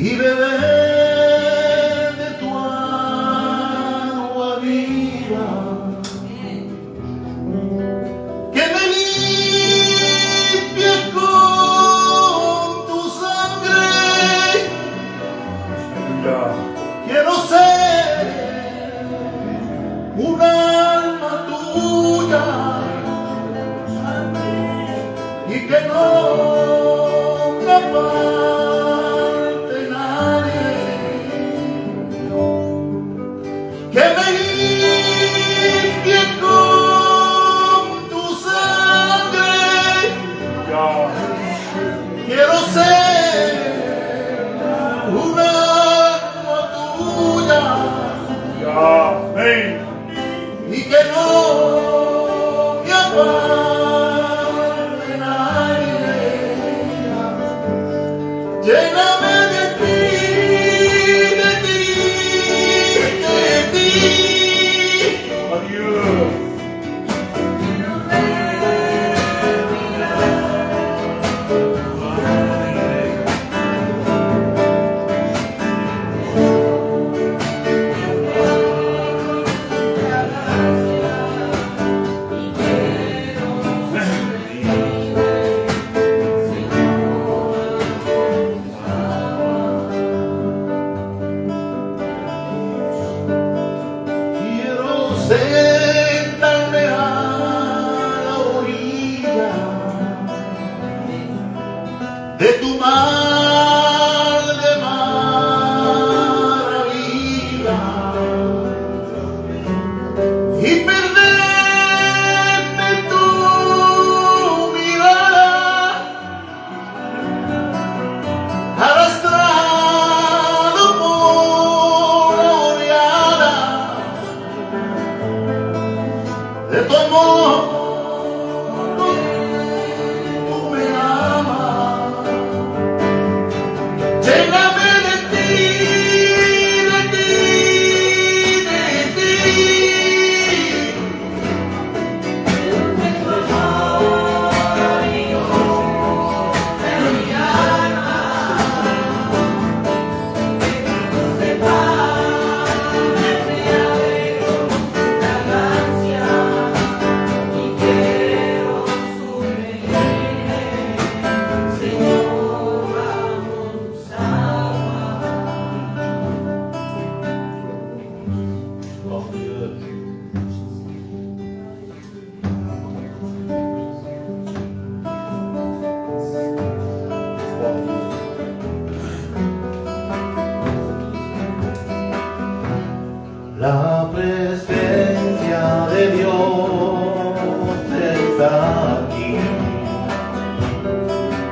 y beber de tu agua viva, que me limpie con tu sangre. Quiero ser un alma tuya y que no me falte nadie, que me limpie con tu sangre. Quiero ser un alma tuya y que no me aparte nadie. Lléname de ti, de ti, de ti. Adiós. Sentarme a la orilla de tu mar de maravilla y perderme en tu mirada, arrastrado por la oleada de tu amor. Tú me amas. Lléname de ti, de ti, de ti. De tu amor y yo, de mi alma, que tú sepas, me alegro la gracia. La presencia de Dios está aquí.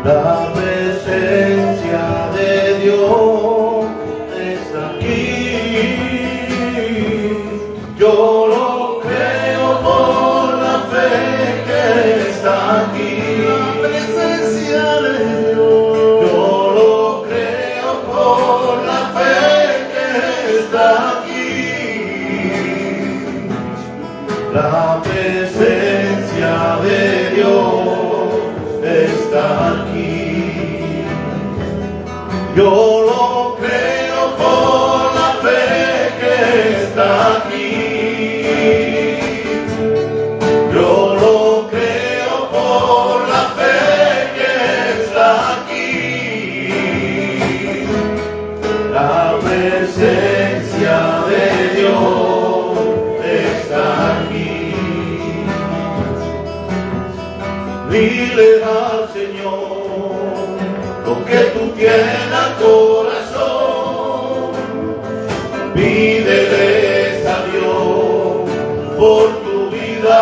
La presencia de Dios está aquí. Yo lo creo por la fe que está aquí. La presencia de Dios. Yo lo creo por la fe que está aquí. La presencia de Dios está aquí. Yo lo creo por la fe que está aquí. Yo lo creo por la fe que está aquí. La presencia de Dios está aquí. Dile al Señor lo que tú tienes al corazón. Pídeles a Dios por tu vida.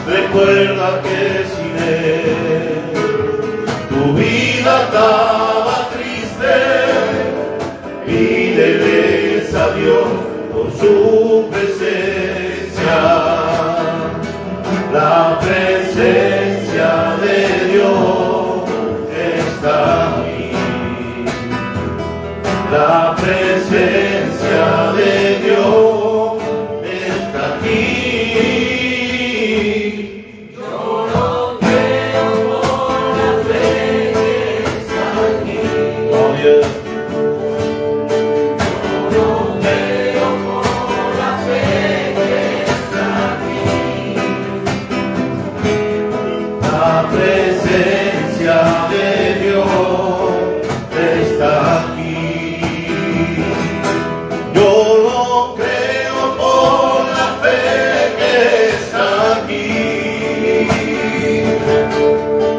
Recuerda que sin Él tu vida estaba triste. Pídeles a Dios por su presencia. La presencia de Dios está aquí. La presencia de Dios está aquí. Yo lo creo por la fe que está presencia de Dios está aquí. Yo lo creo por la fe que está aquí.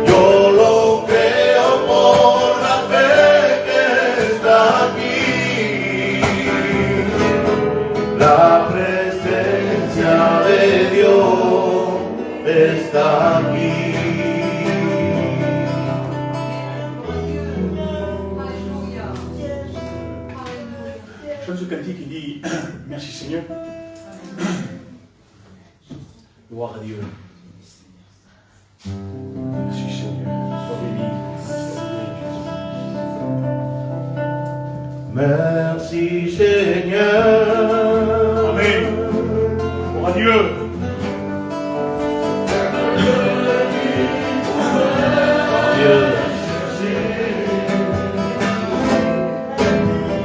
Yo lo creo por la fe que está aquí. La presencia de Dios está aquí. Chante ce cantique qui dit merci Seigneur. Gloire à Dieu. Merci Seigneur. Sois béni. Merci Seigneur. Amen. Gloire à Dieu. Dieu.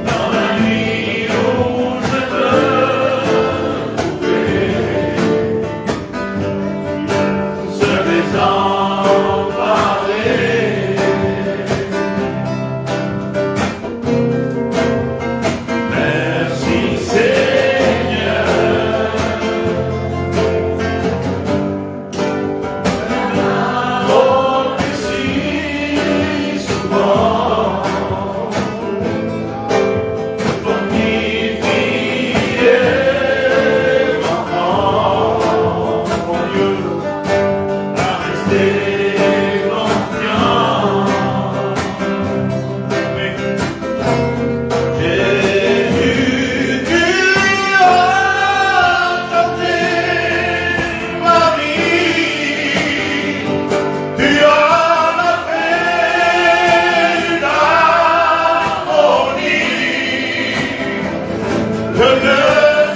Dans la nuit où je te Se désemparer. Merci Seigneur. Oh, que si souvent fortifié mon Dieu à rester confiant. Jésus, tu as changé ma vie. Tu as la paix d'une harmonie. Je ne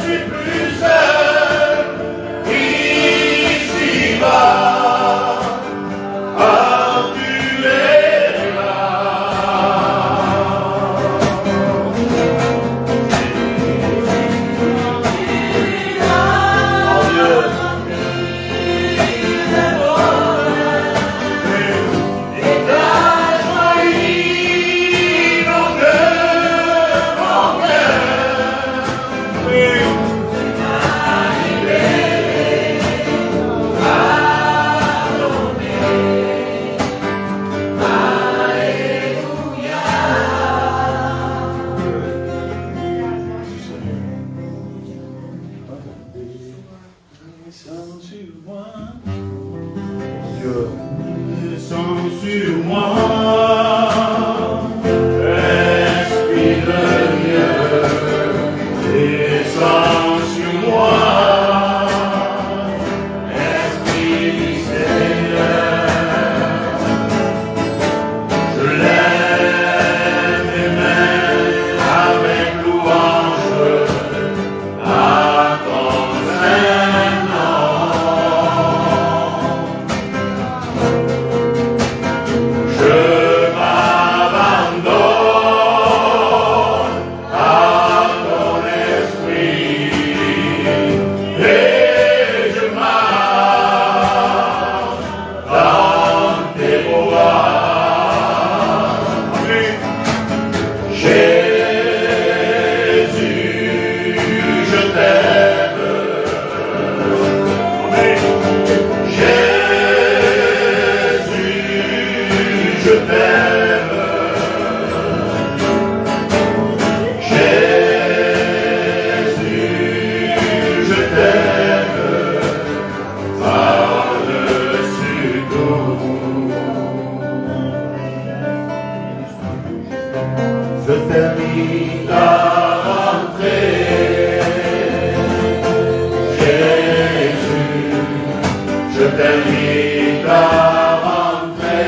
suis plus seul ici-bas. Ah, tu es là. Oh Dieu. Et t'as joui nos cœurs en cœur. descends sur moi. Dieu. Descends sur moi. Esprit de Dieu, descends sur moi. Esprit du Seigneur, je lève mes mains avec louange à ton saint nom. Je m'abandonne à ton esprit et je marche dans tes bras. Jésus, je t'aime. Jésus, je t'aime. Jésus, je t'aime. Par-dessus tout. Je t'invite à rentrer. Jésus, je t'invite à rentrer.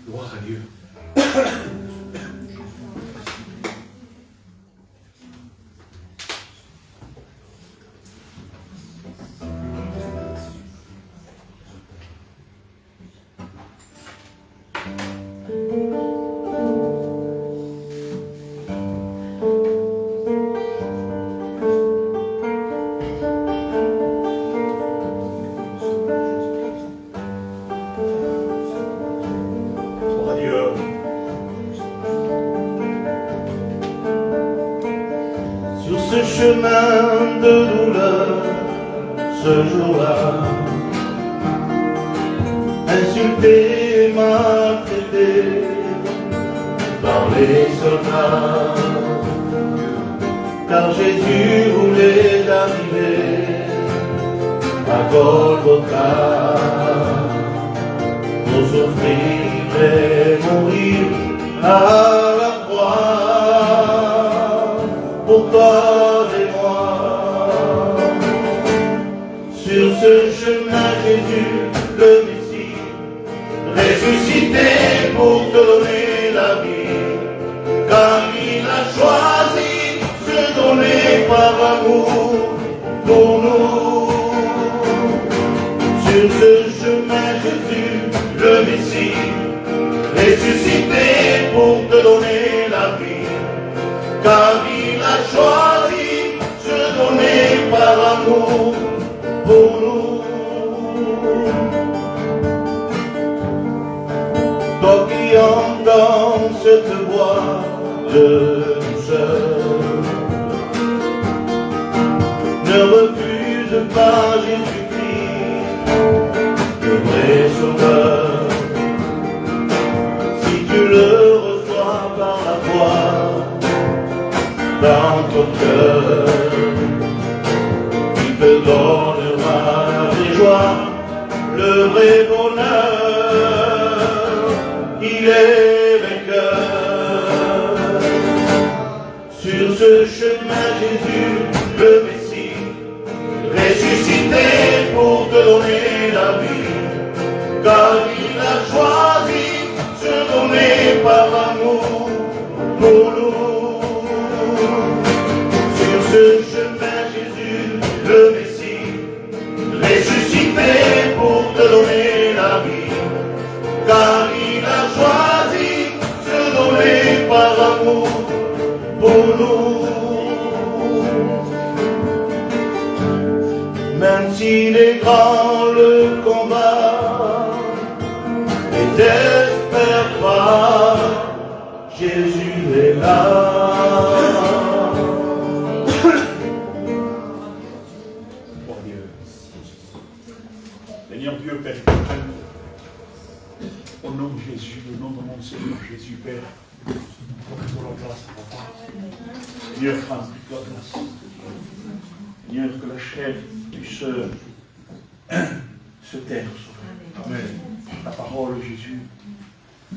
Gloire à Dieu. Gloire à Dieu. Sur ce chemin de douleur, ce jour-là, insulté, maltraité par les soldats, car Jésus voulait arriver à Golgotha pour souffrir et mourir à la croix pour toi et moi. Sur ce chemin, Jésus, le Messie, ressuscité pour te donner la vie, car il a choisi se donner par amour pour nous. Sur ce chemin, Jésus, le Messie, ressuscité pour te donner la vie, car il a choisi se donner par amour pour nous. Toi qui entends cette voix de douceur, ne refuse pas Jésus-Christ, le vrai Sauveur. Si tu le reçois par la foi dans ton cœur, il te donnera des joies, le vrai bonheur, il est vainqueur. Sur ce chemin, Jésus, le Messie, ressuscité pour te donner la vie, car il a choisi se donner par amour pour nous. Sur ce chemin, Jésus, le Messie, ressuscité pour te donner la vie, car il a choisi se donner par amour pour nous. Même s'il est grand le combat, ne désespère pas, Jésus est là. Gloire à Dieu. Seigneur Dieu, Père éternel, au nom de Jésus, au nom de mon Seigneur Jésus, Père, pour la grâce, Papa. Seigneur, prends toute la grâce. Seigneur, que la chair puisse se taire, Sauveur. Amen. Ta parole, Jésus,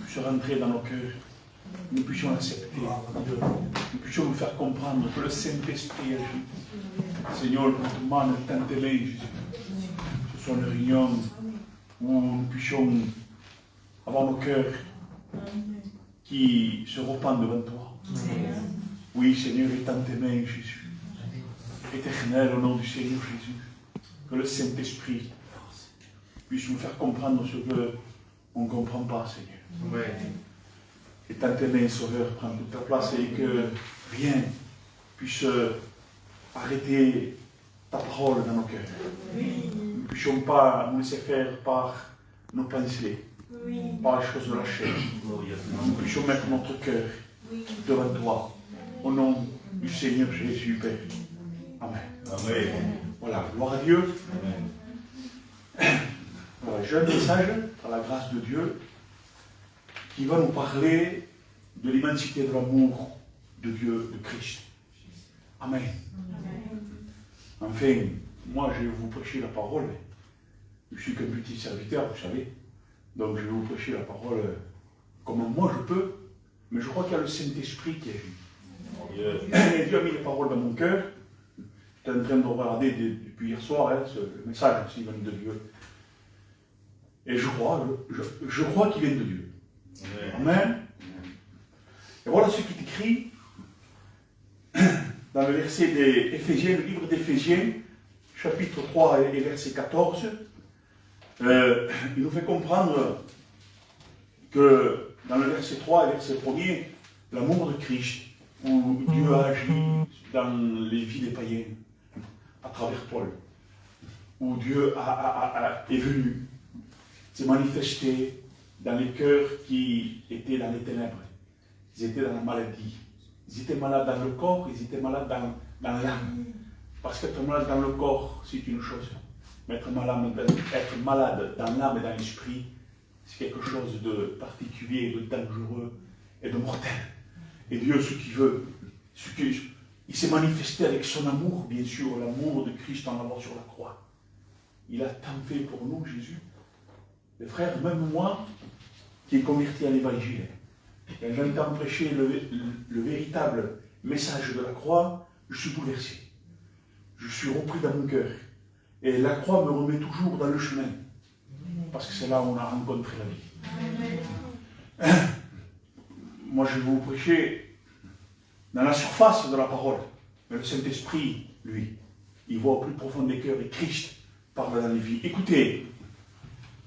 puisse rentrer dans nos cœurs. Nous puissions l'accepter. Nous puissions nous faire comprendre que le Saint-Esprit agit. Seigneur, nous te demandons de t'entêler, Jésus. Ce soit une réunion où nous puissions avoir nos cœurs qui se repentent devant toi. Oui, Seigneur, est dans tes mains, Jésus. Éternel, au nom du Seigneur Jésus, que le Saint-Esprit puisse nous faire comprendre ce qu'on ne comprend pas, Seigneur. Et dans tes mains, Sauveur, prends toute ta place et que rien puisse arrêter ta parole dans nos cœurs. Nous ne puissions pas nous laisser faire par nos pensées, par les choses de la chair. Nous puissions mettre notre cœur devant toi, au nom du Seigneur Jésus, Père. Amen. Amen. Voilà, gloire à Dieu. Amen. Voilà, j'ai un message, par la grâce de Dieu, qui va nous parler de l'immensité de l'amour de Dieu, de Christ. Amen. Enfin, moi je vais vous prêcher la parole. Je suis qu'un petit serviteur, vous savez. Donc je vais vous prêcher la parole comme moi je peux. Mais je crois qu'il y a le Saint-Esprit qui agit. Dieu a mis les paroles dans mon cœur. J'étais en train de regarder depuis hier soir, le message aussi vient de Dieu. Et je crois qu'il vient de Dieu. Amen. Et voilà ce qui est écrit dans le verset d'Éphésiens, le livre d'Éphésiens, chapitre 3 et verset 14. Il nous fait comprendre que dans le verset 3 et verset 1er, l'amour de Christ, où Dieu a agi dans les vies des païens, à travers Paul, où Dieu est venu se manifester dans les cœurs qui étaient dans les ténèbres. Ils étaient dans la maladie. Ils étaient malades dans le corps, ils étaient malades dans l'âme. Parce qu'être malade dans le corps, c'est une chose. Mais être malade dans l'âme et dans l'esprit, c'est quelque chose de particulier, de dangereux et de mortel. Et Dieu, ce qu'il veut, il s'est manifesté avec son amour, bien sûr, l'amour de Christ en avant sur la croix. Il a tant fait pour nous, Jésus. Les frères, même moi, qui est converti à l'évangile, quand j'entends prêcher le véritable message de la croix, je suis bouleversé. Je suis repris dans mon cœur. Et la croix me remet toujours dans le chemin. Parce que c'est là où on a rencontré la vie. Moi, je vais vous prêcher dans la surface de la parole. Mais le Saint-Esprit, lui, il voit au plus profond des cœurs et Christ parle dans les vies. Écoutez,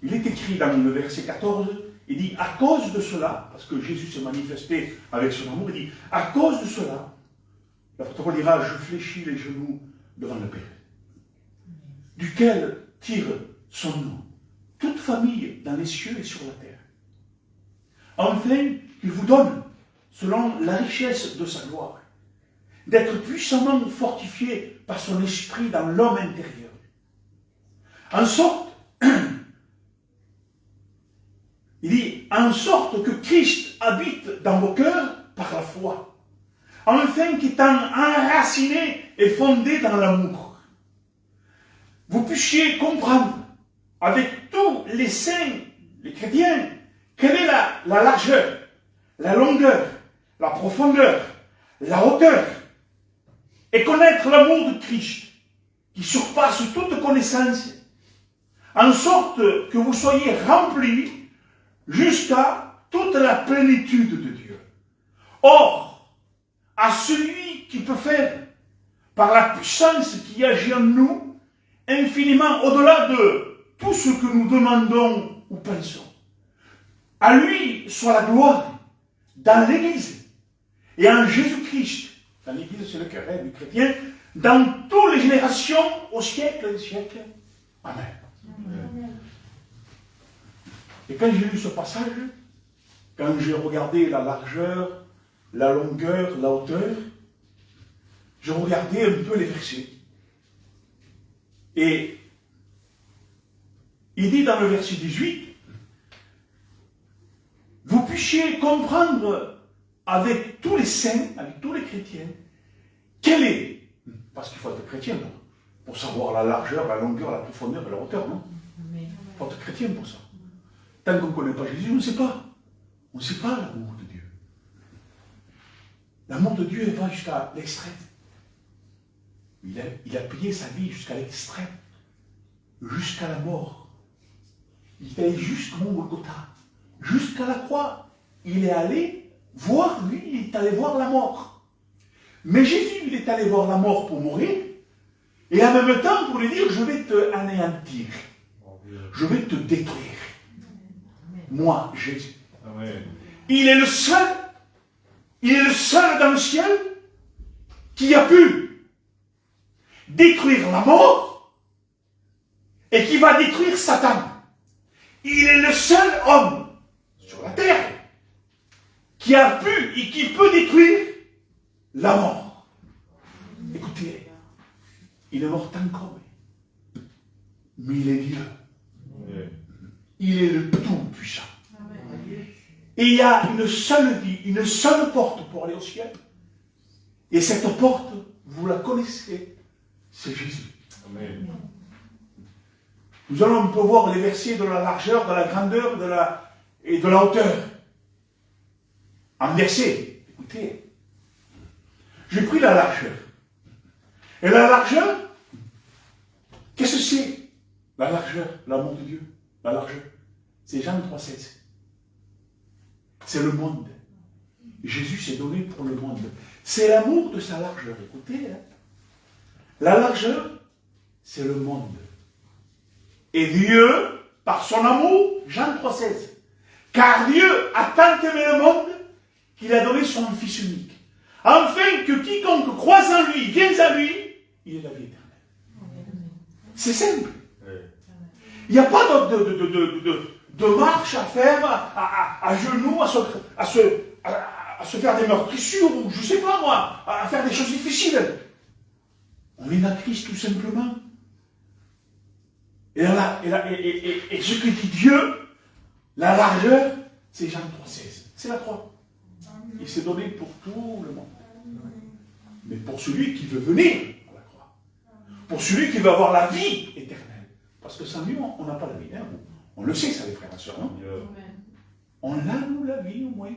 il est écrit dans le verset 14, il dit, à cause de cela, parce que Jésus s'est manifesté avec son amour, il dit, à cause de cela, l'apôtre Paul dira, je fléchis les genoux devant le Père, duquel tire son nom toute famille dans les cieux et sur la terre, afin qu'il vous donne, selon la richesse de sa gloire, d'être puissamment fortifié par son esprit dans l'homme intérieur, en sorte, il dit, en sorte que Christ habite dans vos cœurs par la foi, afin qu'étant enraciné et fondé dans l'amour, vous puissiez comprendre avec tous les saints, les chrétiens, quelle est la largeur, la longueur, la profondeur, la hauteur, et connaître l'amour de Christ, qui surpasse toute connaissance, en sorte que vous soyez remplis jusqu'à toute la plénitude de Dieu. Or, à celui qui peut faire, par la puissance qui agit en nous, infiniment au-delà de tout ce que nous demandons ou pensons. À lui soit la gloire dans l'Église et en Jésus-Christ. Dans l'Église, c'est le cœur du chrétien, dans toutes les générations, au siècle des siècles. Amen. Amen. Et quand j'ai lu ce passage, quand j'ai regardé la largeur, la longueur, la hauteur, je regardais un peu les versets. Et il dit dans le verset 18, vous puissiez comprendre avec tous les saints, avec tous les chrétiens, quel est, parce qu'il faut être chrétien pour savoir la largeur, la longueur, la profondeur et la hauteur, non? Il faut être chrétien pour ça. Tant qu'on ne connaît pas Jésus, on ne sait pas. On ne sait pas l'amour de Dieu. L'amour de Dieu va jusqu'à l'extrême. Il a payé sa vie jusqu'à l'extrême, jusqu'à la mort. Il est allé jusqu'au mont Golgotha, jusqu'à la croix. Il est allé voir, lui, il est allé voir la mort. Mais Jésus, il est allé voir la mort pour mourir, et en même temps pour lui dire, je vais te anéantir, je vais te détruire. Moi, Jésus. Amen. Il est le seul dans le ciel qui a pu détruire la mort et qui va détruire Satan. Il est le seul homme sur la terre qui a pu et qui peut détruire la mort. Écoutez, il est mort encore, mais il est Dieu. Il est le tout-puissant. Et il y a une seule vie, une seule porte pour aller au ciel. Et cette porte, vous la connaissez, c'est Jésus. Amen. Nous allons un peu voir les versets de la largeur, de la grandeur et de la hauteur. En verset, écoutez, j'ai pris la largeur. Et la largeur, qu'est-ce que c'est? La largeur, l'amour de Dieu, la largeur. C'est Jean 3,16. c'est le monde. Jésus s'est donné pour le monde. C'est l'amour de sa largeur. Écoutez, hein. La largeur, c'est le monde. Et Dieu, par son amour, Jean 3,16, car Dieu a tant aimé le monde qu'il a donné son Fils unique, afin que quiconque croise en lui, vienne à lui, il ait la vie éternelle. C'est simple. Il n'y a pas de marche à faire à genoux, à se faire des meurtrissures, ou je ne sais pas moi, à faire des choses difficiles. On vient à Christ tout simplement. Et ce que dit Dieu, la largeur, c'est Jean 3,16. C'est la croix. Il s'est donné pour tout le monde. Mais pour celui qui veut venir à la croix. Pour celui qui veut avoir la vie éternelle. Parce que sans lui, on n'a pas la vie. Hein. On le sait, ça, les frères et sœurs. Hein. On a, nous, la vie, au moins.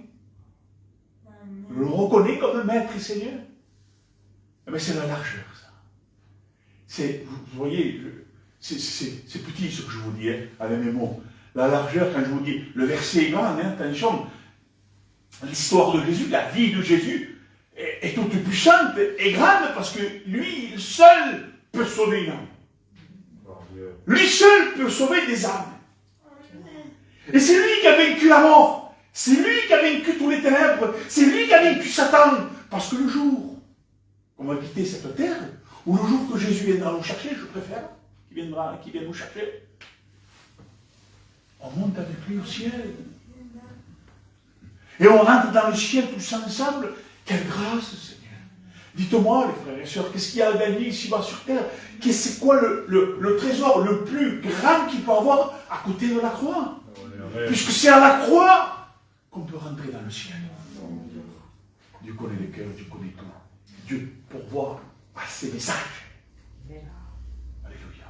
On le reconnaît comme maître et Seigneur. Mais c'est la largeur, ça. Vous voyez, c'est petit ce que je vous dis, hein, avec mes mots. La largeur, quand je vous dis, le verset est grand, hein, attention. L'histoire de Jésus, la vie de Jésus, est toute puissante et grande parce que lui seul peut sauver une âme. Lui seul peut sauver des âmes. Et c'est lui qui a vaincu la mort. C'est lui qui a vaincu tous les ténèbres. C'est lui qui a vaincu Satan. Parce que le jour qu'on va quitter cette terre, ou le jour que Jésus viendra nous chercher, je préfère, qu'il vienne nous chercher, on monte avec lui au ciel. Et on rentre dans le ciel tous ensemble. Quelle grâce, Seigneur. Dites-moi, les frères et sœurs, qu'est-ce qu'il y a à gagner ici-bas sur terre? C'est quoi le trésor le plus grand qu'il peut avoir à côté de la croix? Puisque c'est à la croix qu'on peut rentrer dans le ciel. Dieu connaît les cœurs, Dieu connaît tout. Dieu pourvoit à ses messages. Alléluia.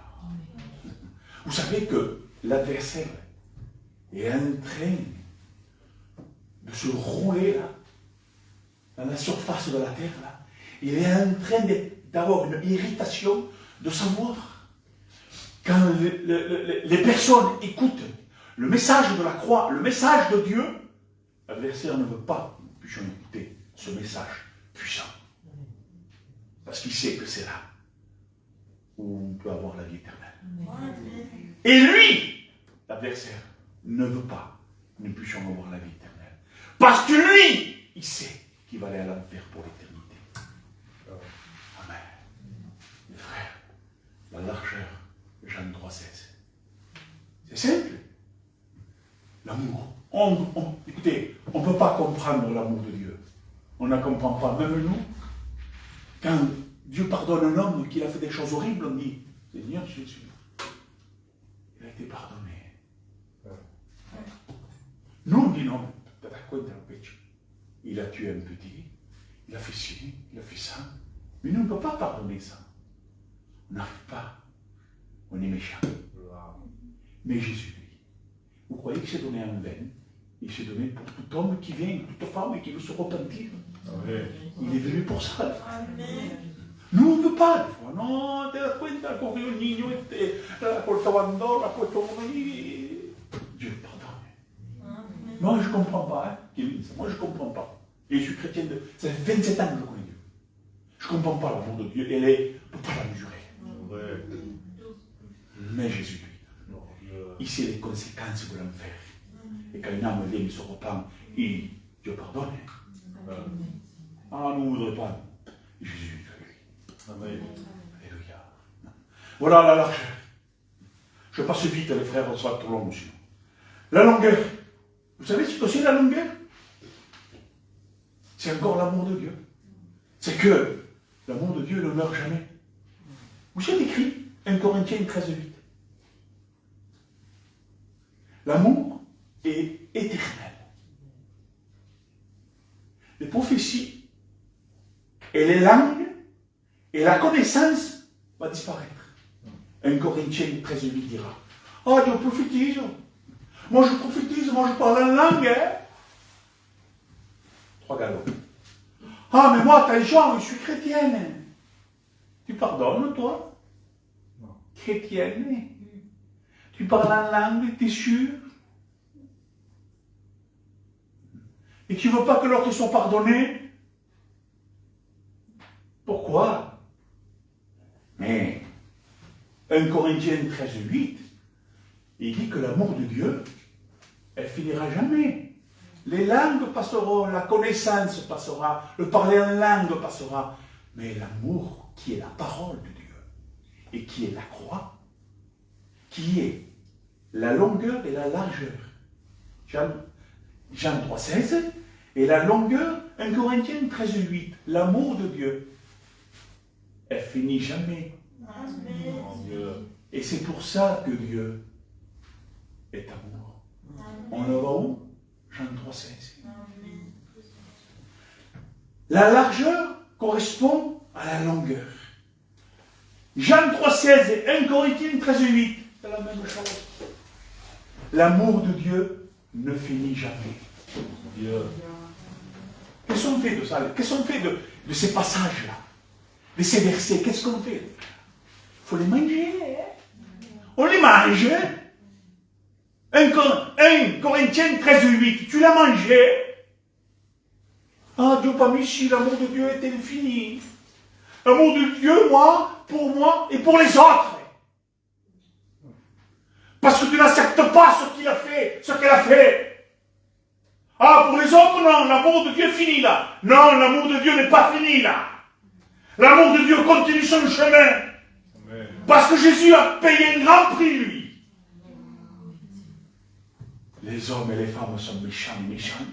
Vous savez que l'adversaire est en train de se rouler là, dans la surface de la terre là. Il est en train d'avoir une irritation de savoir quand les personnes écoutent le message de la croix, le message de Dieu, l'adversaire ne veut pas que nous puissions écouter ce message puissant. Parce qu'il sait que c'est là où on peut avoir la vie éternelle. Et lui, l'adversaire, ne veut pas que nous puissions avoir la vie éternelle. Parce que lui, il sait qu'il va aller à l'enfer pour l'éternité. Amen. Mes frères, la largeur, Jean 3,16. C'est simple. L'amour. Écoutez, on ne peut pas comprendre l'amour de Dieu. On ne comprend pas. Même nous, quand Dieu pardonne un homme qui a fait des choses horribles, on dit, Seigneur Jésus, il a été pardonné. Nous, on dit non. Il a tué un petit, il a fait ci, il a fait ça. Mais nous, on ne peut pas pardonner ça. On n'arrive pas. On est méchant. Mais Jésus, lui, vous croyez qu'il s'est donné en vain? Il s'est donné pour tout homme qui vient, toute femme qui veut se repentir. Amen. Il est venu pour ça. Nous, on ne peut pas. Non, te das cuenta que un niño la portando, la Dieu pardonne. Moi, je ne comprends pas. Hein, moi, je ne comprends pas. Et je suis chrétien ça fait 27 ans que je connais Dieu. Je ne comprends pas l'amour de Dieu. Elle ne peut pas la mesurer. Mais Jésus, il sait les conséquences de l'enfer. Et quand une âme vient et se repent, Dieu pardonne. Ah, nous ne voudrions pas. Jésus, lui. Amen. Alléluia. Voilà la largeur. Je passe vite, les frères, ça va trop long aussi. La longueur. Vous savez ce que c'est la longueur? C'est encore l'amour de Dieu. C'est que l'amour de Dieu ne meurt jamais. Vous avez écrit 1 Corinthiens 13:8. L'amour est éternel. Les prophéties et les langues et la connaissance va disparaître. 1 Corinthiens 13:8 dira, ah, Dieu prophétise. Moi je prophétise, moi je parle en langue. Hein? 3 galops. Ah, mais moi, attention, je suis chrétienne. Tu pardonnes, toi? Non. Chrétienne. Tu parles en langue, tu es sûr? et tu ne veux pas que l'autre soit pardonné. Pourquoi? Mais 1 Corinthiens 13:8, il dit que l'amour de Dieu, elle finira jamais. Les langues passeront, la connaissance passera, le parler en langue passera, mais l'amour qui est la parole de Dieu et qui est la croix, qui est la longueur et la largeur. Jean 3,16 et la longueur, 1 Corinthiens 13:8, l'amour de Dieu, elle finit jamais. Amen. Et c'est pour ça que Dieu est amour. On le voit où? Jean 3,16. La largeur correspond à la longueur. Jean 3,16 et 1 Corinthiens 13:8, c'est la même chose. L'amour de Dieu ne finit jamais. Dieu. Qu'est-ce qu'on fait de ça? Qu'est-ce qu'on fait de ces passages-là? De ces versets? Qu'est-ce qu'on fait? Il faut les manger. On les mange. 1 Corinthiens 13:8, tu l'as mangé. Ah, Dieu pas mis si l'amour de Dieu est infini. L'amour de Dieu, moi, pour moi et pour les autres. Parce que tu n'acceptes pas ce qu'il a fait, ce qu'elle a fait. Ah, pour les autres, non, l'amour de Dieu est fini là. Non, l'amour de Dieu n'est pas fini là. L'amour de Dieu continue son chemin. Amen. Parce que Jésus a payé un grand prix, lui. Les hommes et les femmes sont méchants et méchantes.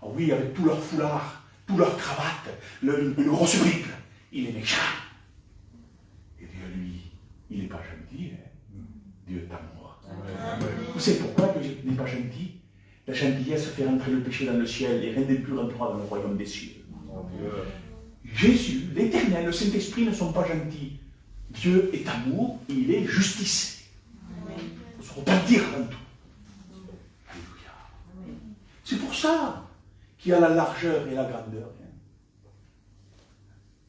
Ah oui, avec tout leur foulard, tout leur cravate, une grosse brique. Il est méchant. Et Dieu, lui, il n'est pas gentil. Hein? Dieu est amour. Amen. Vous savez pourquoi Dieu n'est pas gentil? La gentillesse fait rentrer le péché dans le ciel et rien n'est plus rentrera dans le royaume des cieux. Mon Dieu. Jésus, l'Éternel, le Saint-Esprit ne sont pas gentils. Dieu est amour et il est justice. Il faut se repentir avant tout. Alléluia. C'est pour ça qu'il y a la largeur et la grandeur.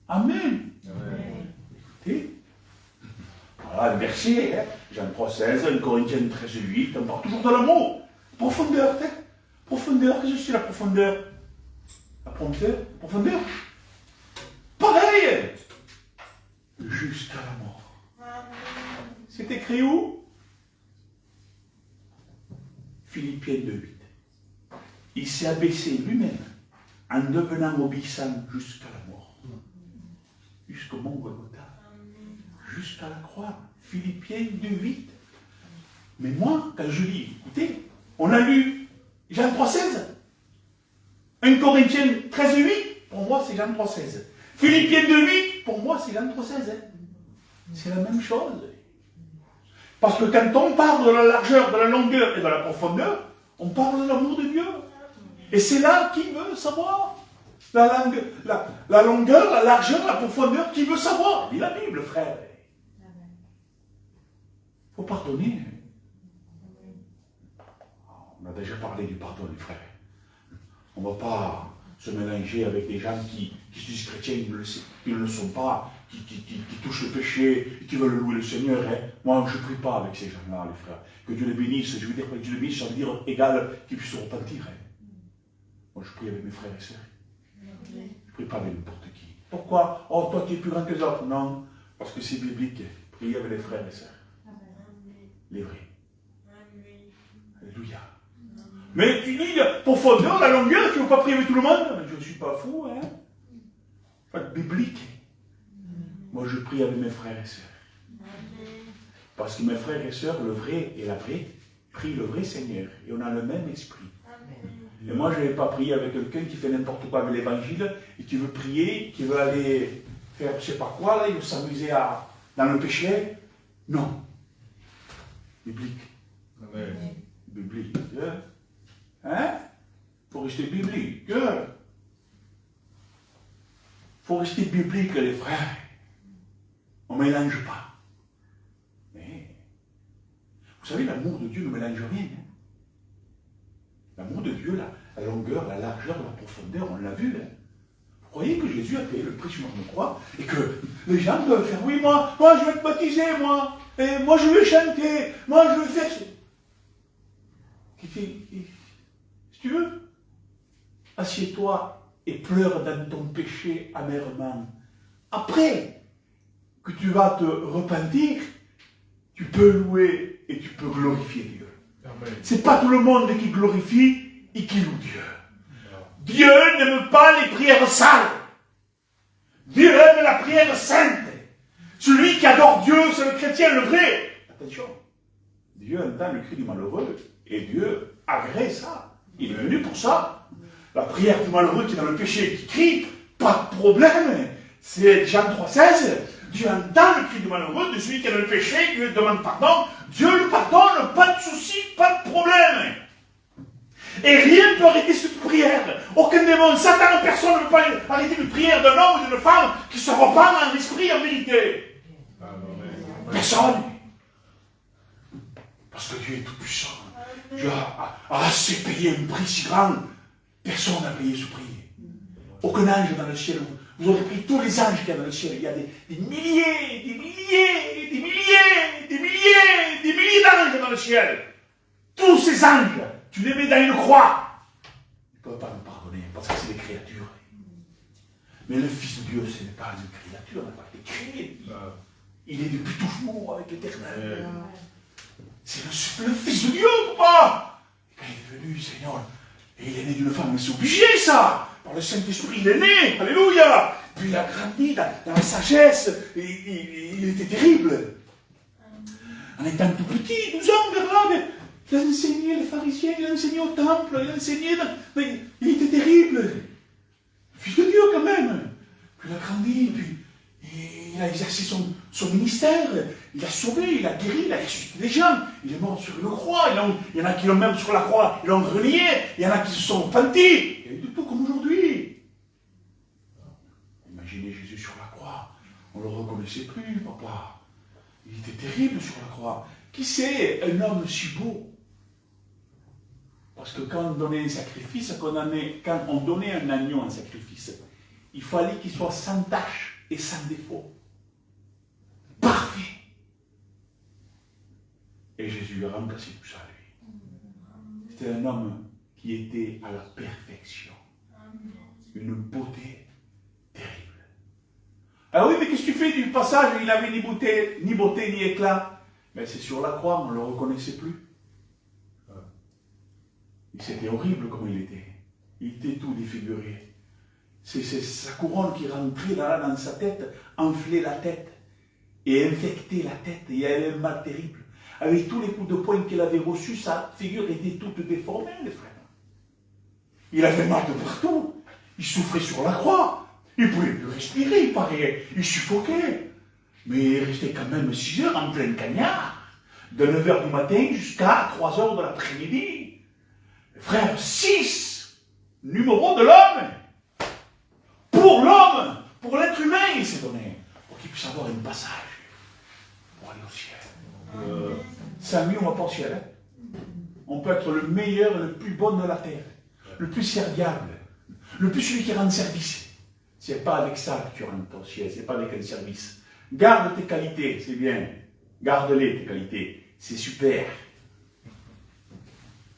Amen. Amen. Écoutez, voilà le verset, hein? Jean 3,16, 1 Corinthiens 13,8, on parle toujours de l'amour. Profondeur, hein? Profondeur, qu'est-ce que c'est la profondeur? La profondeur? Pareil! Jusqu'à la mort. C'est écrit où? Philippiens 2,8. Il s'est abaissé lui-même en devenant obéissant jusqu'à la mort. Jusqu'au mont Golgotha. Jusqu'à la croix. Philippiens 2,8. Mais moi, quand je lis, écoutez, on a lu Jean 3,16. 1 Corinthiens 13,8, pour moi c'est Jean 3,16. Philippiens 2,8, pour moi c'est Jean 3,16. C'est la même chose. Parce que quand on parle de la largeur, de la longueur et de la profondeur, on parle de l'amour de Dieu. Et c'est là qui veut savoir. La longueur, la largeur, la profondeur, qui veut savoir? Lis la Bible, frère. Il faut pardonner. On a déjà parlé du pardon, les frères. On ne va pas se mélanger avec des gens qui se disent chrétiens, ils ne le sont pas, qui touchent le péché, et qui veulent louer le Seigneur. Hein. Moi, je ne prie pas avec ces gens-là, les frères. Que Dieu les bénisse. Je veux dire que Dieu les bénisse, ça veut dire égal qu'ils puissent se repentir. Hein. Moi, je prie avec mes frères et sœurs. Je ne prie pas avec n'importe qui. Pourquoi? Oh, toi, tu es plus grand que les autres. Non, parce que c'est biblique. Priez avec les frères et sœurs. Les vrais. Alléluia. Mais tu dis la profondeur, la longueur, tu ne veux pas prier avec tout le monde? Mais je ne suis pas fou, hein. Pas de biblique. Moi, je prie avec mes frères et sœurs. Parce que mes frères et sœurs, le vrai et la vraie, prient le vrai Seigneur. Et on a le même esprit. Et moi, je ne vais pas prier avec quelqu'un qui fait n'importe quoi avec l'évangile, et qui veut prier, qui veut aller faire je ne sais pas quoi, là, il veut s'amuser dans le péché. Non. Biblique. Amen. Biblique. Hein? Il faut rester biblique. Il faut rester biblique, les frères. On ne mélange pas. Mais, vous savez, l'amour de Dieu ne mélange rien. Hein? L'amour de Dieu, la longueur, la largeur, la profondeur, on l'a vu. Hein? Vous croyez que Jésus a payé le prix sur une croix et que les gens doivent faire, oui, moi je vais te baptiser, moi, et moi je vais chanter, moi je vais faire... Si tu veux, assieds-toi et pleure dans ton péché amèrement. Après que tu vas te repentir, tu peux louer et tu peux glorifier Dieu. Ce n'est pas tout le monde qui glorifie et qui loue Dieu. Dieu n'aime pas les prières sales. Dieu aime la prière sainte. Celui qui adore Dieu, c'est le chrétien, le vrai. Attention, Dieu entend le cri du malheureux et Dieu agrée ça. Il est venu pour ça. La prière du malheureux qui est dans le péché, qui crie, pas de problème. C'est Jean 3,16. Dieu entend le cri du malheureux, de celui qui a le péché, qui lui demande pardon. Dieu le pardonne, pas de souci, pas de problème. Et rien ne peut arrêter cette prière. Aucun démon, Satan, personne ne peut pas arrêter une prière d'un homme ou d'une femme qui se repent en esprit, en vérité. Personne. Parce que Dieu est tout puissant. Dieu a assez payé un prix si grand. Personne n'a payé ce prix. Aucun ange dans le ciel. Vous aurez pris tous les anges qu'il y a dans le ciel. Il y a des milliers, des milliers, des milliers, des milliers, des milliers d'anges dans le ciel. Tous ces anges, tu les mets dans une croix. Ils ne peuvent pas nous pardonner parce que c'est des créatures. Mais le Fils de Dieu, ce n'est pas une créature, il n'a pas été créé. Il est depuis toujours avec l'Éternel. C'est le Fils de Dieu, papa. Et quand il est venu, Seigneur, et il est né d'une femme, mais c'est obligé ça. Par le Saint-Esprit, il est né, alléluia. Puis il a grandi dans la sagesse, et il était terrible. En étant tout petit, 12 ans, vers là, il a enseigné les pharisiens, il a enseigné au temple, il a enseigné, mais il était terrible. Le Fils de Dieu quand même. Puis il a grandi, puis il a exercé son ministère, il a sauvé, il a guéri, il a ressuscité des gens, il est mort sur une croix, il y en a qui l'ont même sur la croix, ils l'ont renié, il y en a qui se sont repentis. Il y a eu du tout comme aujourd'hui. Imaginez Jésus sur la croix, on ne le reconnaissait plus, papa. Il était terrible sur la croix. Qui c'est un homme si beau? Parce que quand on donnait un sacrifice, quand on donnait un agneau en sacrifice, il fallait qu'il soit sans tache et sans défaut. Parfait. Et Jésus a remplacé tout ça, lui. C'était un homme qui était à la perfection. Une beauté terrible. Ah oui, mais qu'est-ce que tu fais du passage où il n'avait ni beauté, ni éclat? Mais c'est sur la croix, on ne le reconnaissait plus. C'était horrible comme il était. Il était tout défiguré. C'est sa couronne qui rentrait là dans sa tête, enflait la tête et infectait la tête. Et il avait un mal terrible. Avec tous les coups de poing qu'il avait reçus, sa figure était toute déformée, les frères. Il avait mal de partout. Il souffrait sur la croix. Il ne pouvait plus respirer, il paraît. Il suffoquait. Mais il restait quand même 6 heures en plein cagnard. De 9 h du matin jusqu'à 3 h de l'après-midi. Frère, 6 numéros de l'homme. Pour l'homme, pour l'être humain, il s'est donné. Pour qu'il puisse avoir un passage. Pour aller au ciel. Sans lui, on ne va pas au ciel. Hein? On peut être le meilleur et le plus bon de la terre. Le plus serviable. Le plus celui qui rend service. Ce n'est pas avec ça que tu rentres au ciel. Ce n'est pas avec un service. Garde tes qualités, c'est bien. Garde-les, tes qualités. C'est super.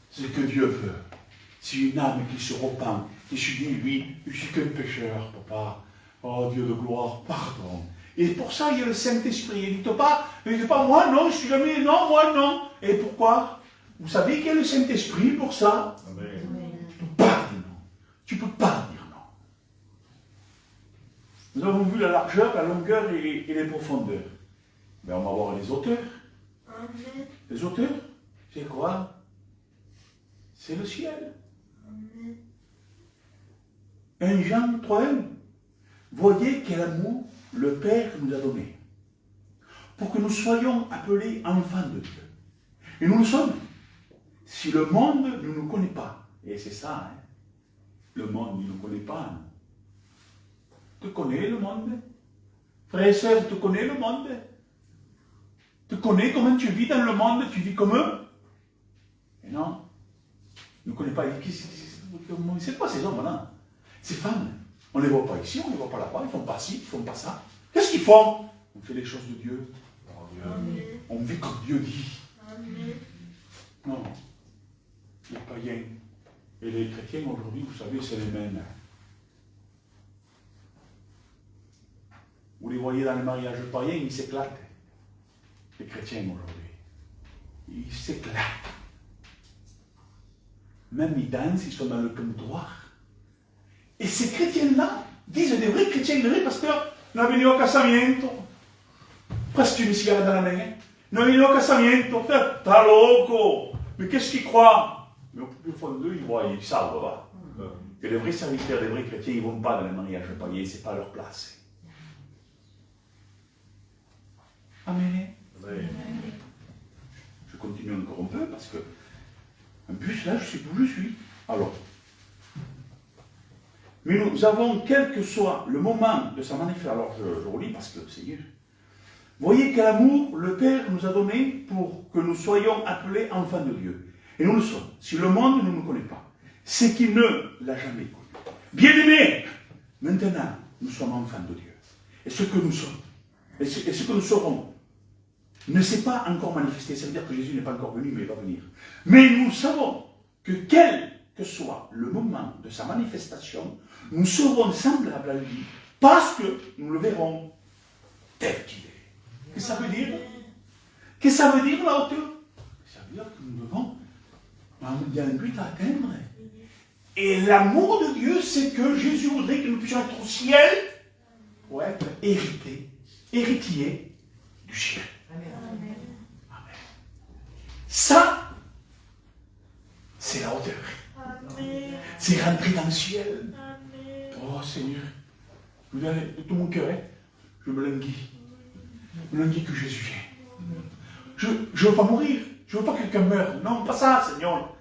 Ce que Dieu veut. C'est une âme qui se repent. Et je dis, lui, je suis qu'un pécheur, papa. Oh, Dieu de gloire, pardon. Et pour ça, il y a le Saint-Esprit. Il ne dit pas, moi non, je suis jamais, non, moi non. Et pourquoi? Vous savez qu'il y a le Saint-Esprit pour ça? Amen. Tu ne peux pas dire non. Tu ne peux pas dire non. Nous avons vu la largeur, la longueur et les profondeurs. Mais on va voir les auteurs. Amen. Les auteurs, c'est quoi? C'est le ciel. Amen. 1 Jean 3:1. Voyez quel amour le Père nous a donné, pour que nous soyons appelés enfants de Dieu. Et nous le sommes. Si le monde ne nous connaît pas, et c'est ça, hein, le monde ne nous connaît pas. Hein. Tu connais le monde? Frères et sœurs, tu connais le monde? Tu connais comment tu vis dans le monde? Tu vis comme eux? Et non. Ils ne connaissent pas. C'est quoi ces hommes-là? Ces femmes? On ne les voit pas ici, on ne les voit pas là-bas, ils ne font pas ci, ils ne font pas ça. Qu'est-ce qu'ils font? On fait les choses de Dieu. Amen. On vit comme Dieu dit. Amen. Non. Les païens, Et les chrétiens aujourd'hui, vous savez, c'est les mêmes. Vous les voyez dans les mariages païens, ils s'éclatent. Les chrétiens aujourd'hui. Ils s'éclatent. Même ils dansent, ils sont dans le comptoir. Et ces chrétiens-là disent des vrais chrétiens, des vrais pasteurs, non venu au casamiento. Presque une cigarette dans la main. Non venu au casamiento. T'as loco. Mais qu'est-ce qu'ils croient? Mais au fond d'eux, ils savent, va. Que les vrais serviteurs, les vrais chrétiens, ils ne vont pas dans les mariages païens, ce n'est pas leur place. Amen. Amen. Je continue encore un peu parce que un bus là, je sais plus où je suis. Alors, mais nous avons, quel que soit le moment de sa manifestation, alors je relis parce que c'est mieux. Voyez quel amour le Père nous a donné pour que nous soyons appelés enfants de Dieu. Et nous le sommes. Si le monde ne nous connaît pas, c'est qu'il ne l'a jamais connu. Bien-aimés, maintenant, nous sommes enfants de Dieu. Et ce que nous sommes, et ce que nous serons, ne s'est pas encore manifesté. Ça veut dire que Jésus n'est pas encore venu, mais il va venir. Mais nous savons que quel que soit le moment de sa manifestation, nous serons semblables à lui, parce que nous le verrons tel qu'il est. Qu'est-ce que ça veut dire? Qu'est-ce que ça veut dire la hauteur? Ça veut dire que nous devons, il y a un but à atteindre. Et l'amour de Dieu, c'est que Jésus voudrait que nous puissions être au ciel pour être héritiers du ciel. Amen. Amen. Ça, c'est la hauteur. Amen. C'est rentrer dans le ciel. Amen. Oh Seigneur, je vous donne de tout mon cœur, je me languis. Je me languis que Jésus vient. Je ne veux pas mourir. Je ne veux pas que quelqu'un meure. Non, pas ça, Seigneur.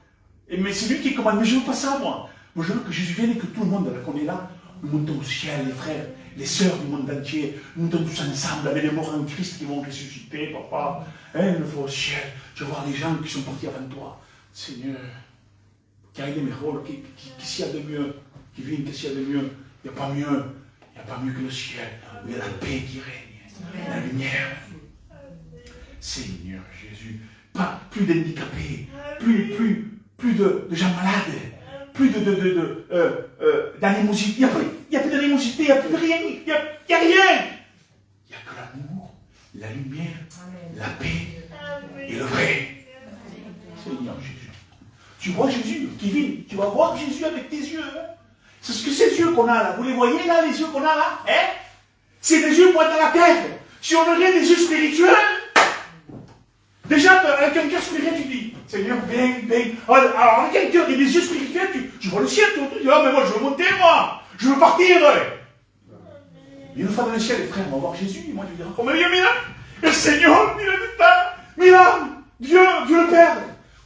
Mais c'est lui qui commande. Mais je ne veux pas ça, moi. Moi, je veux que Jésus vienne et que tout le monde, là qu'on est là, nous montons au ciel, les frères, les sœurs du monde entier, nous montons tous ensemble avec les morts en Christ qui vont ressusciter, papa. Hein, le au ciel. Je veux voir les gens qui sont partis avant toi. Seigneur, car il est meilleur, qu'est-ce qu'il y a de mieux? Qui vient, qu'est-ce qu'il y a de mieux? Il n'y a pas mieux. Il n'y a pas mieux que le ciel, où il y a la paix qui règne, la lumière. Seigneur Jésus, pas plus d'handicapés, plus de gens malades, plus d'animosité. Il n'y a plus d'animosité, il n'y a plus de rien. Il n'y a rien. Il n'y a que l'amour, la lumière, la paix et le vrai. Seigneur Jésus. Tu vois Jésus qui vit. Tu vas voir Jésus avec tes yeux. Hein? C'est ce que ces yeux qu'on a là. Vous les voyez là, les yeux qu'on a là, hein? C'est des yeux pour être dans la terre. Si on aurait des yeux spirituels, déjà avec un cœur spirituel, tu dis, Seigneur, bien. Alors avec un cœur et des yeux spirituels, tu vois le ciel, tu dis, oh mais moi je veux monter, moi. Je veux partir. Et une fois dans le ciel, les frères vont voir Jésus. Et moi je vais dire, comment il y a Milan? Le Seigneur, Milan, Dieu le Père,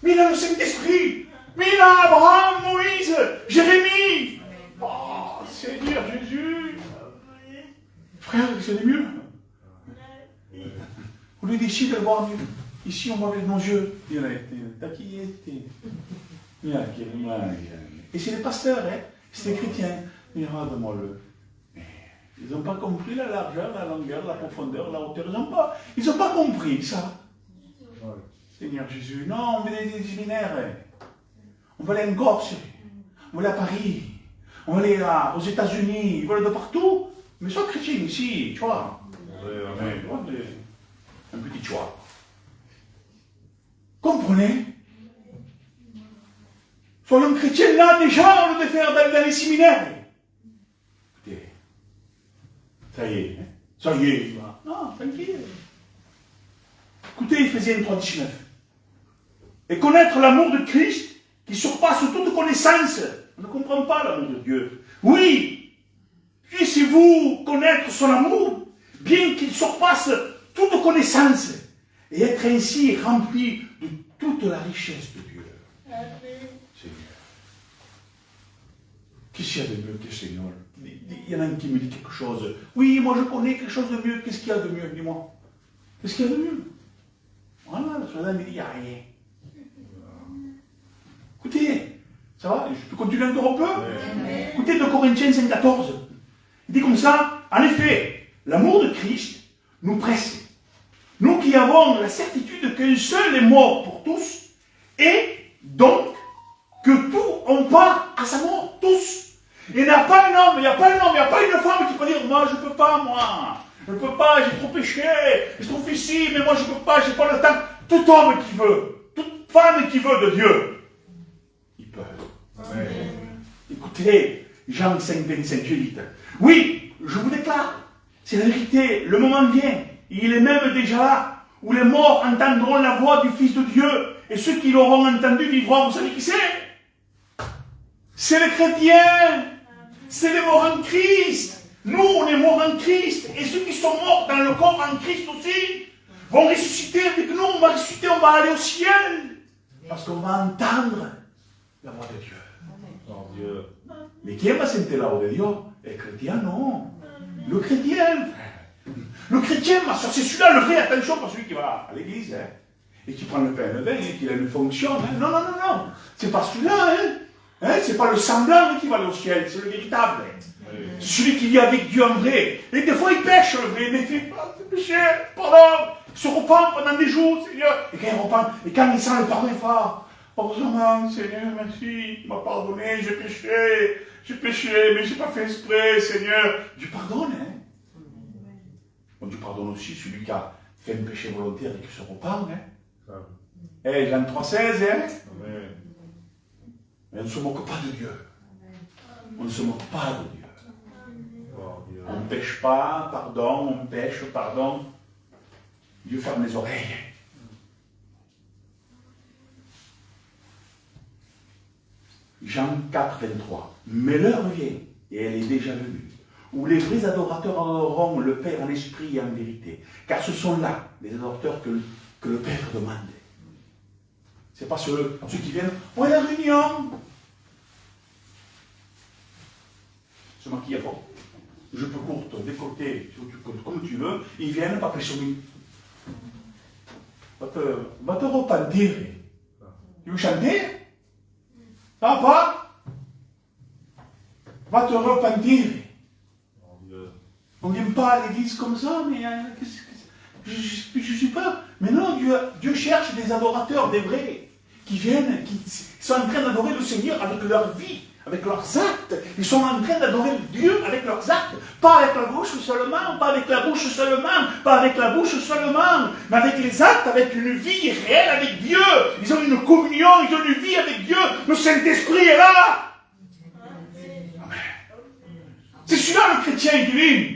Milan le Saint-Esprit, Milan, Abraham, Moïse, Jérémie. Oh, Seigneur Jésus. Frère, c'est mieux. Vous lui dites ici de le voir mieux. Ici, on voit avec nos yeux. Et c'est les pasteurs, hein? C'est les chrétiens. Regarde-moi-le. Ils n'ont pas compris la largeur, la longueur, la profondeur, la hauteur. Ils n'ont pas compris ça. Seigneur Jésus. Non, on veut des séminaires. On va aller en Corse. On va aller à Paris. On va aller aux États-Unis. Ils veulent de partout. Mais sois chrétien ici, tu vois. Un petit choix. Comprenez? Soyons chrétiens là déjà, au lieu de faire dans les séminaires. Écoutez, ça y est, hein? Ça y est, non, tranquille. Écoutez, Ephésiens 3:19. Et connaître l'amour de Christ qui surpasse toute connaissance. On ne comprend pas l'amour de Dieu. Oui, puissiez-vous connaître son amour, bien qu'il surpasse toute connaissance, et être ainsi rempli de toute la richesse de Dieu. Amen. Seigneur. Qu'est-ce qu'il y a de mieux que Seigneur? Il y en a un qui me dit quelque chose. Oui, moi je connais quelque chose de mieux. Qu'est-ce qu'il y a de mieux? Dis-moi. Qu'est-ce qu'il y a de mieux? Voilà, la soirée me dit, il n'y a rien. Écoutez, ça va? Je peux continuer encore un peu? Amen. Écoutez, 2 Corinthiens 5,14. Il dit comme ça, en effet, l'amour de Christ nous presse. Nous qui avons la certitude qu'un seul est mort pour tous, et donc que tout, on part à sa mort, tous. Il n'y a pas un homme, il n'y a pas un homme, il n'y a pas une femme qui peut dire, moi je ne peux pas, moi. Je ne peux pas, j'ai trop péché, j'ai trop fait ci, mais moi je ne peux pas, j'ai pas le temps. Tout homme qui veut, toute femme qui veut de Dieu, il peut. Amen. Écoutez, Jean 5, 25, je dis, oui, je vous déclare, c'est la vérité, le moment vient, il est même déjà là, où les morts entendront la voix du Fils de Dieu, et ceux qui l'auront entendu vivront. Vous savez qui c'est? C'est les chrétiens, c'est les morts en Christ. Nous, on est morts en Christ, et ceux qui sont morts dans le corps en Christ aussi, vont ressusciter avec nous, on va ressusciter, on va aller au ciel, parce qu'on va entendre la voix de Dieu. Oh Dieu. Mais qui va sentir la voix de Dieu? Les chrétiens, non. Le chrétien, le chrétien, ma soeur, c'est celui-là le vrai. Attention, pas celui qui va à l'église, hein, et qui prend le pain et le vin, et qui a une fonction. Hein. Non, non, non, non. C'est pas celui-là, hein. C'est pas le semblant qui va aller au ciel, c'est le véritable. Oui. C'est celui qui vit avec Dieu en vrai. Et des fois, il pêche, le vrai, mais il fait, c'est péché, pardon. Il se repent pendant des jours, Seigneur. Et quand il repent, et quand il sent le pardon fort, heureusement, Seigneur, merci, tu m'as pardonné, j'ai péché, mais j'ai pas fait exprès, Seigneur. Dieu pardonne, hein. Bon, Dieu pardonne aussi celui qui a fait un péché volontaire et qui se repent, hein. Jean 3,16, hein. Amen. Mais on ne se moque pas de Dieu. On ne se moque pas de Dieu. Oh Dieu. On ne pêche pas, pardon, on pêche, pardon. Dieu ferme les oreilles. Jean 4, 23. Mais l'heure vient, et elle est déjà venue, où les vrais adorateurs adoreront le Père en esprit et en vérité. Car ce sont là les adorateurs que le Père demande. Ce n'est pas ceux qui viennent, oh, la réunion. Se maquille à fond. Je peux courte, décolleté, comme tu veux. Ils viennent, pas pression. Va te repentir. Tu veux chanter? Ça va pas? Va te repentir. On ne vient pas à l'église comme ça, mais je ne suis pas. Mais non, Dieu cherche des adorateurs, des vrais, qui viennent, qui sont en train d'adorer le Seigneur avec leur vie, avec leurs actes. Ils sont en train d'adorer Dieu avec leurs actes. Pas avec la bouche seulement, pas avec la bouche seulement, pas avec la bouche seulement, mais avec les actes, avec une vie réelle avec Dieu. Ils ont une communion, ils ont une vie avec Dieu. Le Saint-Esprit est là. Amen. C'est celui-là le chrétien qui vit.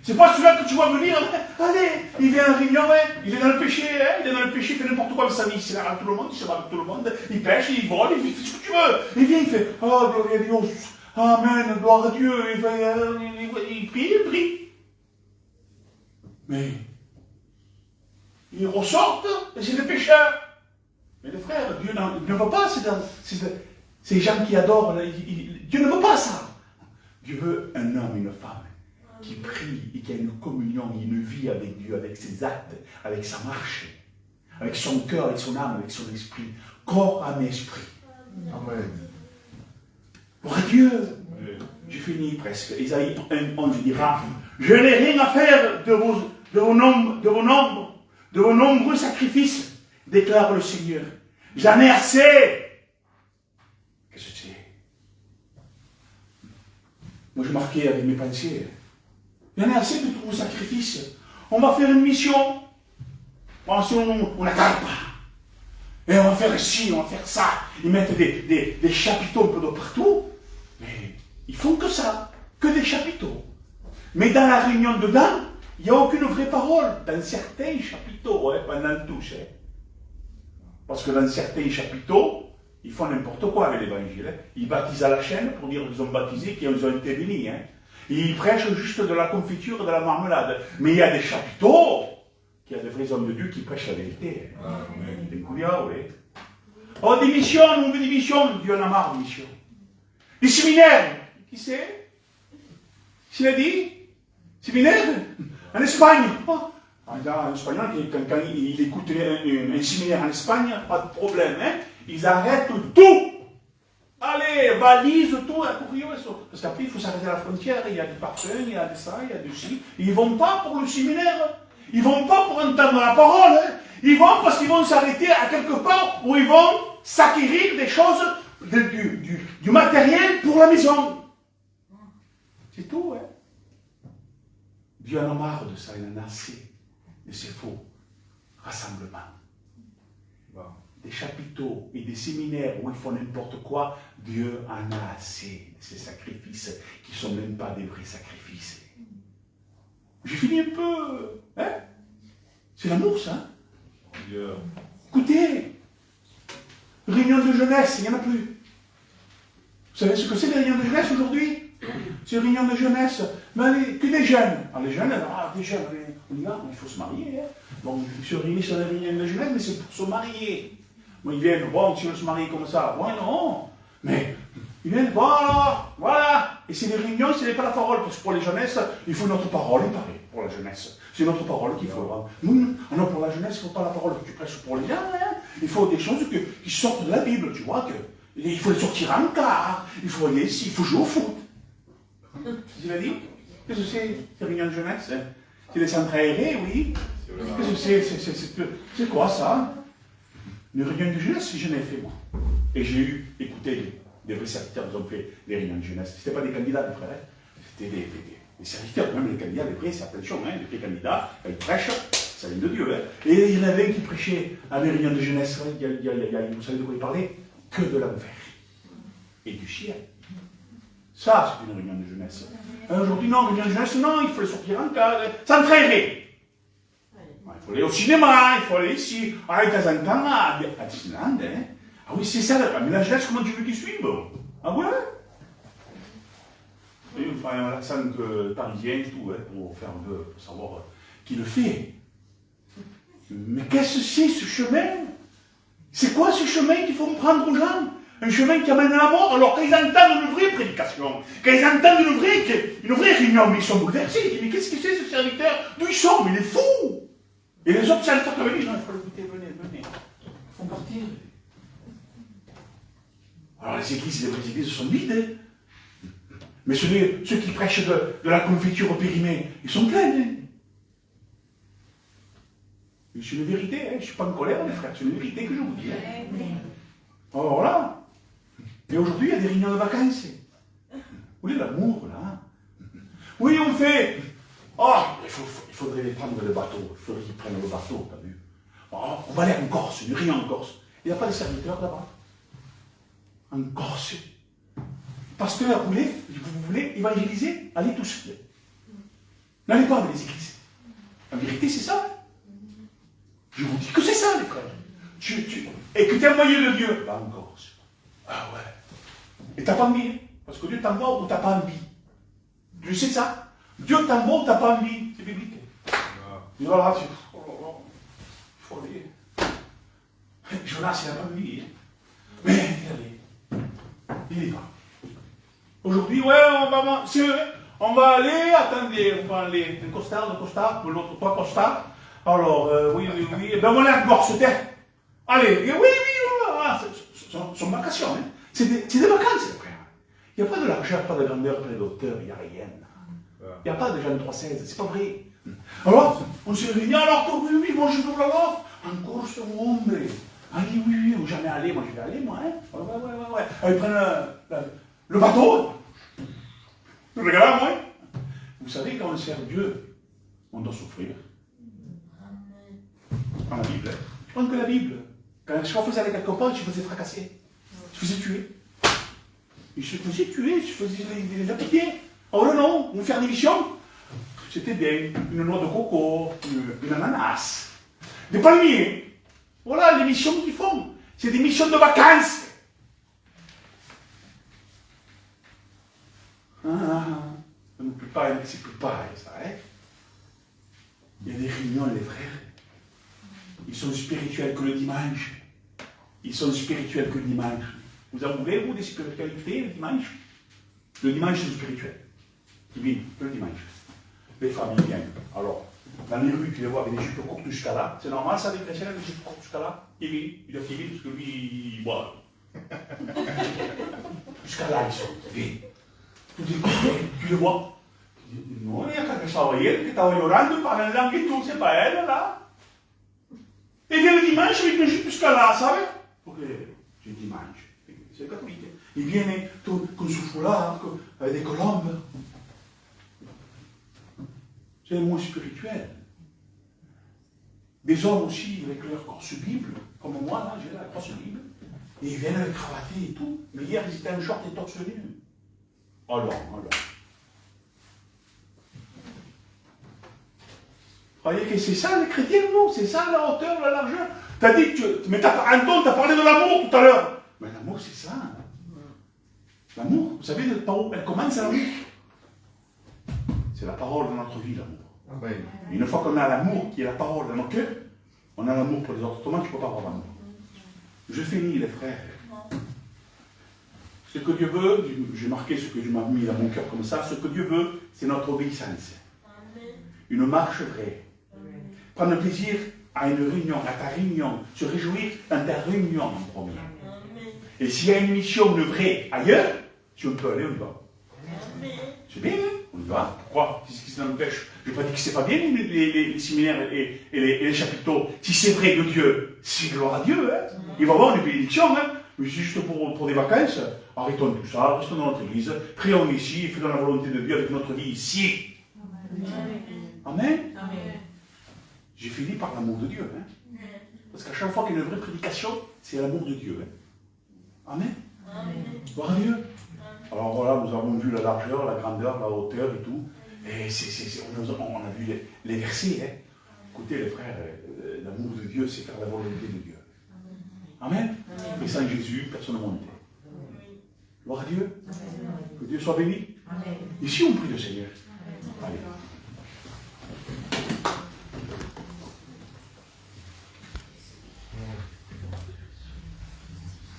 C'est pas celui-là que tu vois venir, allez, il vient à la réunion, il est dans le péché, il est dans le péché, il fait n'importe quoi de sa vie, il s'énerve avec tout le monde, il se bat avec tout le monde, il pêche, il vole, il fait ce que tu veux. Il vient, il fait, oh, gloire à Dieu, amen, gloire à Dieu, il prie. Mais, ils ressortent, et c'est des pécheurs. Mais les frères, Dieu ne veut pas ces gens qui adorent, Dieu ne veut pas ça. Dieu veut un homme, une femme, qui prie et qui a une communion, une vie avec Dieu, avec ses actes, avec sa marche, avec son cœur, avec son âme, avec son esprit, corps, âme et esprit. Amen. Pour Dieu, j'ai fini presque. Isaïe 1:11 dira, je n'ai rien à faire de vos nombreux sacrifices, déclare le Seigneur. J'en ai assez. Qu'est-ce que c'est? Moi, je marquais avec mes pensées. Il y en a assez de tous vos sacrifices. On va faire une mission. Bon, si on n'attend pas. Et on va faire ci, on va faire ça. Ils mettent des chapiteaux un peu de partout. Mais ils font que ça. Que des chapiteaux. Mais dans la réunion dedans, il n'y a aucune vraie parole. Dans certains chapiteaux, pas dans tous. Parce que dans certains chapiteaux, ils font n'importe quoi avec l'évangile. Ils baptisent à la chaîne pour dire qu'ils ont baptisé, qu'ils ont été bénis. Ils prêchent juste de la confiture et de la marmelade. Mais il y a des chapiteaux, qui y a des vrais hommes de Dieu qui prêchent la vérité. Amen. Des couillards, oui. Oh, des missions, on veut des missions. Dieu en a marre des missions. Des séminaires. Qui c'est? S'il a dit? Séminaire? En Espagne. Oh. En espagnol, quand il écoute un séminaire en Espagne, pas de problème. Ils arrêtent tout. Allez, valise tout, parce qu'après il faut s'arrêter à la frontière, il y a du parfum, il y a de ça, il y a du ci. Ils ne vont pas pour le séminaire, ils ne vont pas pour entendre la parole, ils vont parce qu'ils vont s'arrêter à quelque part où ils vont s'acquérir des choses du matériel pour la maison. C'est tout, hein. Dieu en a marre de ça, il en a assez de ces faux rassemblements. Des chapiteaux et des séminaires où ils font n'importe quoi, Dieu en a assez de ces sacrifices qui ne sont même pas des vrais sacrifices. J'ai fini un peu, hein? C'est l'amour, ça. Écoutez, réunion de jeunesse, il n'y en a plus. Vous savez ce que c'est les réunions de jeunesse aujourd'hui? C'est une réunion de jeunesse, mais que des jeunes. Alors les jeunes, des jeunes, on y va, il faut se marier. Hein. Bon, ils se réunissent sur la réunion de jeunesse, mais c'est pour se marier. Bon, ils viennent, bon, si on se marie comme ça, ouais, non. Mais ils viennent, voilà. Et c'est les réunions, ce n'est pas la parole, parce que pour les jeunesses, il faut notre parole, il paraît, pour la jeunesse. C'est notre parole qu'il faut. Non, pour la jeunesse, il ne faut pas la parole que tu prêches pour les gens. Hein. Il faut des choses qui sortent de la Bible, tu vois. Il faut les sortir en quart, il faut aller ici, il faut jouer au foot. Tu l'as dit? Qu'est-ce que c'est, ces réunions de jeunesse? C'est des centres aérés, oui. Qu'est-ce que c'est quoi ça? Une réunion de jeunesse, j'en ai fait moi. Et j'ai écouté des vrais serviteurs qui ont fait des réunions de jeunesse. Ce n'étaient pas des candidats, mes frères. C'était des serviteurs, même les candidats, les vrais, c'est attention, hein, les vrais candidats, ils prêchent, ça vient de Dieu. Hein. Et il y en avait un qui prêchait à des réunions de jeunesse, vous savez de quoi il parlait? Que de l'enfer et du ciel. Ça, c'est une réunion de jeunesse. Aujourd'hui, non, réunion de jeunesse, non, il faut les sortir en cas, s'entraîner. Il faut aller au cinéma, il faut aller ici. Ah, de temps en temps, à Disneyland, hein. Ah oui, c'est ça, mais la jeunesse, comment tu veux qu'ils suivent? Ah ouais? Et on fait un accent parisien et tout, hein, pour faire un peu, pour savoir qui le fait. Mais qu'est-ce que c'est, ce chemin? C'est quoi ce chemin qu'il faut me prendre aux gens? Un chemin qui amène à la mort, alors quand ils entendent une vraie prédication, quand ils entendent une vraie réunion, mais ils sont bouleversés, ils disent, mais qu'est-ce que c'est ce serviteur? D'où ils sont? Mais il est fou! Et les autres serviteurs qui disent, non, il faut l'écouter, venez. Ils font partir. Alors les églises, les vraies églises sont vides. Hein. Mais ceux qui prêchent de la confiture au périmé, ils sont pleins. Hein. C'est une vérité, hein. Je ne suis pas en colère, mes frères, c'est une vérité que je vous dis. Hein. Alors voilà. Et aujourd'hui, il y a des réunions de vacances. Vous voulez l'amour, là? Oui, on fait. Oh, il faudrait les prendre le bateau. Il faudrait qu'ils prennent le bateau, t'as vu? Oh, on va aller en Corse, une réunion en Corse. Il n'y a pas de serviteurs là-bas. En Corse. Pasteur, vous voulez évangéliser? Allez tous seul. N'allez pas avec les églises. La vérité, c'est ça. Je vous dis que c'est ça, les frères. Et que tu es envoyé de Dieu. Va en Corse. Ah ouais. Et t'as pas envie. Parce que Dieu t'envoie ou t'as pas envie. Tu sais ça? Dieu t'envoie ou t'as pas envie. C'est biblique. Et voilà, il faut aller. Jonas, il n'a pas envie. Hein. Mais il y va. Aujourd'hui, ouais, on va aller, attendez, on va aller. Un costard, l'autre, trois costards. Alors, oui. Ben, on va aller en Corse, allez, oui, ce sont vacations, hein. C'est des vacances, les frères. Il n'y a pas de largeur, pas de grandeur, pas de hauteur, il n'y a rien. Il n'y a pas de Jean 316, c'est pas vrai. Alors, on se réunit, alors, oui, moi je veux là-bas. En Corse, hombre. Allez, oui, ou jamais aller, moi je vais aller, moi, hein. Ouais. Ils prennent le bateau. Le regarde, moi. Vous savez, quand on sert Dieu, on doit souffrir. Dans la Bible, hein. Je prends que la Bible. Quand je faisais avec quelque part, je faisais fracasser. Je faisais tuer. Je faisais tuer, je faisais les lapider. Oh non, on faire des missions. C'était bien. Une noix de coco, une ananas, des palmiers. Voilà les missions qu'ils font. C'est des missions de vacances. Ça ne peut pas, c'est plus pareil, ça, hein. Il y a des réunions, les frères. Ils sont spirituels que le dimanche. Vous en voulez, vous, des spiritualités, le dimanche? Le dimanche, c'est spirituel. Ils viennent, le dimanche. Les familles viennent. Alors, dans les rues, tu les vois avec des jupes courtes jusqu'à là. C'est normal, ça, des chrétiens avec des jupes courtes jusqu'à là? Il vient parce que lui, il boit. Jusqu'à là, ils sont. Tu dis, tu le vois? Non, il y a quelqu'un qui estava orando, parlant en langue et tout, c'est pas elle, là. Et vient le dimanche avec une jupe jusqu'à là, savez? Porque c'est dimanche. c'est catholique. Ils viennent con su foulard, avec des colombes. C'est le monde spirituel. Des hommes aussi, avec leur corps Bible, comme moi, là, j'ai la croix Bible. Et ils viennent avec cravaté et tout. Mais hier, ils étaient en short et torse nu. Alors. Croyez que c'est ça les chrétiens, non? C'est ça la hauteur, la largeur. T'as dit que Anton, t'as parlé de l'amour tout à l'heure. Mais l'amour, c'est ça. L'amour, vous savez par où elle commence l'amour? C'est la parole dans notre vie, l'amour. Amen. Une fois qu'on a l'amour qui est la parole dans nos cœurs, on a l'amour pour les autres. Autrement, tu ne peux pas avoir l'amour. Je finis, les frères. Ce que Dieu veut, j'ai marqué ce que Dieu m'a mis dans mon cœur comme ça, ce que Dieu veut, c'est notre obéissance. Une marche vraie. Prendre plaisir à une réunion, à ta réunion, se réjouir dans ta réunion en premier. Et s'il y a une mission, une vraie, ailleurs, si on peut aller, on y va. C'est bien, hein? On y va. Pourquoi? Qu'est-ce qui nous empêche? Je n'ai pas dit que c'est pas bien les séminaires et les chapiteaux. Si c'est vrai de Dieu, c'est gloire à Dieu. Hein? Il va y avoir une bénédiction. Hein? Mais c'est juste pour des vacances. Arrêtons tout ça, restons dans notre église, prions ici, faisons la volonté de Dieu avec notre vie ici. Amen. Amen. J'ai fini par l'amour de Dieu. Hein? Parce qu'à chaque fois qu'il y a une vraie prédication, c'est l'amour de Dieu. Hein? Amen. Gloire à Dieu. Alors voilà, nous avons vu la largeur, la grandeur, la hauteur et tout. Et on a vu les versets. Hein. Écoutez les frères, l'amour de Dieu, c'est faire la volonté de Dieu. Amen. Et sans Jésus, personne ne montait. Gloire à Dieu. Que Dieu soit béni. Ici, on prie le Seigneur. Allez.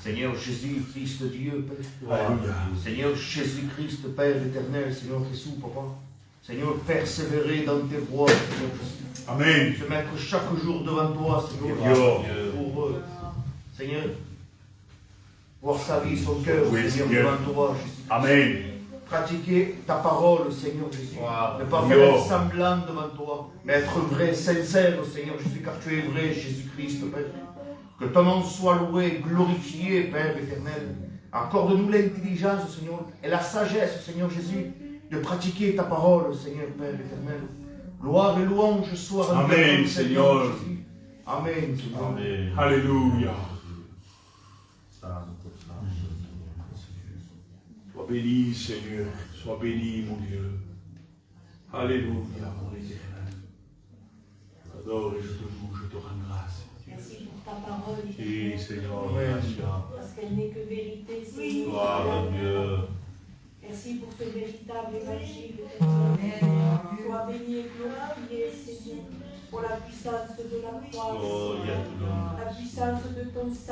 Seigneur Jésus-Christ Dieu, Père. Alléluia. Seigneur Jésus-Christ, Père éternel, Seigneur Jésus, Papa. Seigneur, persévérer dans tes voies, Seigneur Jésus. Amen. Se mettre chaque jour devant toi, Seigneur. Pour, Seigneur, voir sa vie, son cœur, Oui, Seigneur, Seigneur. devant toi, Jésus. Amen. Pratiquer ta parole, Seigneur Jésus. Ne pas Dieu. faire semblant devant toi, mais être vrai, sincère, Seigneur Jésus, car tu es vrai, Jésus-Christ, Père. Que ton nom soit loué, glorifié, Père éternel. Accorde-nous l'intelligence, Seigneur, et la sagesse, Seigneur Jésus, de pratiquer ta parole, Seigneur, Père éternel. Gloire et louange soient rendues Amen, à toi, Seigneur. Jésus. Amen, Seigneur. Amen. Alléluia. Sois béni, Seigneur. Sois béni, mon Dieu. Alléluia, mon éternel. Je t'adore et je te loue, je te rends grâce. Merci pour ta parole. Oui, Seigneur, Amen. merci. Parce qu'elle n'est que vérité, Seigneur. Gloire à Dieu. Merci pour ce véritable évangile. Amen. Sois béni et glorifié, Seigneur, pour la puissance de la croix, Oh, il y a tout le monde. la puissance de ton sang.